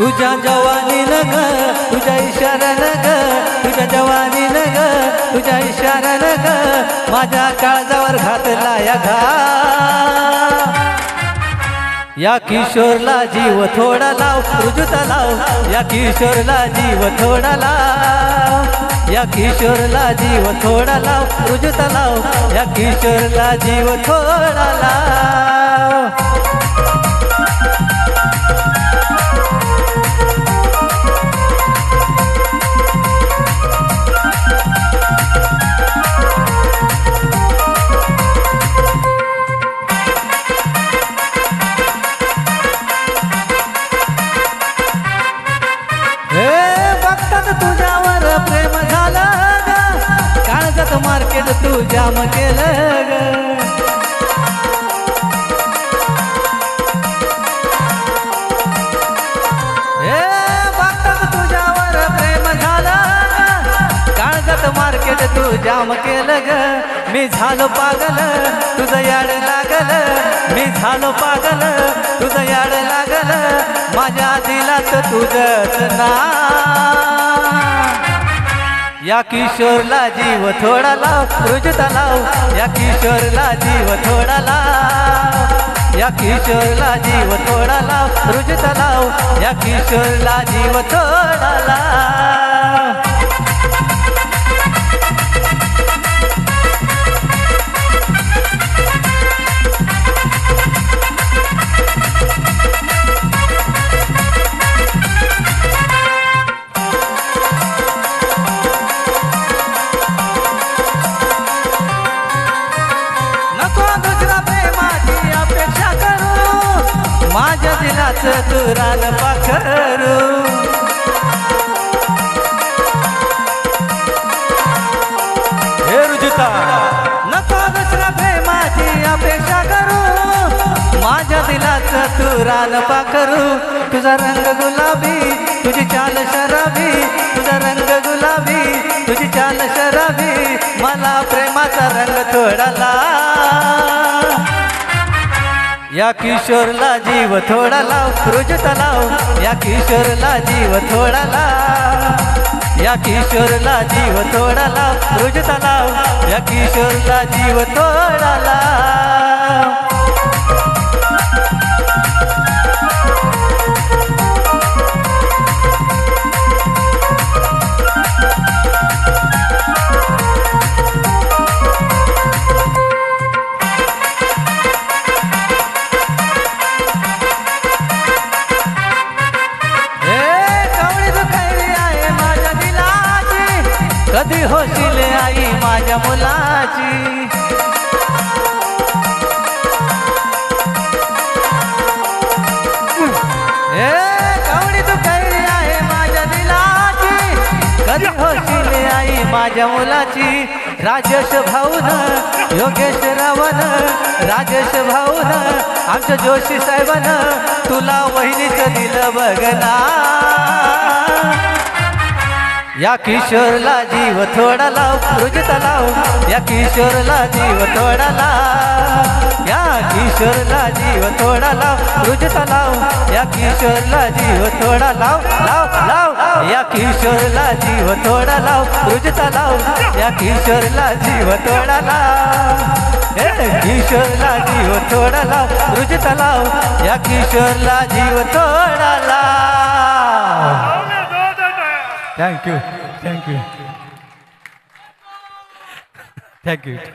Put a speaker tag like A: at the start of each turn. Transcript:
A: तुझ्या जवानीनं ग तुझ्या इशाऱ्यानं ग तुझ्या जवानीनं ग तुझ्या इशाऱ्यानं ग माझ्या काळजावर घातला या या किशोरला जीव थोडा लाव रुजुता लाव या किशोरला जीव थोडा लाव या किशोरला जीव थोडा लाव रुजुता लाव या किशोरला जीव थोडा लाव तुझ्यावर प्रेम झालं ग काळजात मार्केट तू जाम केलं ग हे बघतात तुझ्यावर प्रेम झालं ग काळजात मार्केट तू जाम केलं ग मी झालो पागल तुझं याड लागल मी झालो पागल तुझं याड लागल माझ्या दिलात तुझंच नाव या किशोरला जीव थोडा लाव रुजुता लाव या किशोरला जीव थोडा लाव या किशोरला जीव थोडा लाव रुजुता लाव या किशोरला जीव थोडा लाव माझ्या दिलाच तू रान पाखरू हे रुजुता नको दुसरा प्रेमाची अपेक्षा करू माझ्या दिलाच तू रान पाखरू तुझा रंग गुलाबी तुझी चाल शराबी तुझा रंग गुलाबी तुझी चाल शराबी मला प्रेमाचा रंग थोडाला या किशोरला जीव थोडा लाव रुजुता लाव या किशोरला जीव थोडा लाव या किशोरला जीव थोडा लाव रुजुता लाव या किशोरला जीव थोडा लाव कधी होशील आई माझ्या मुलाची कवडी तू कैरी आहे माझ्या दिलाची कधी होशील आई माझ्या मुलाची राजेश भाऊन योगेश रावण राजेश भाऊन आमच्या जोशी साहेबान तुला वहिनीचं दिलं बघना या किशोरला जीव थोडा लाव रुजुता लाव या किशोरला जीव थोडा लाव या किशोरला जीव थोडा लाव रुजुता लाव या किशोरला जीव थोडा लाव लाव लाव या किशोरला जीव थोडा लाव रुजुता लाव या किशोरला जीव थोडा लाव किशोरला जीव थोडा लाव रुजुता लाव या किशोरला जीव थोडा लाव Thank you.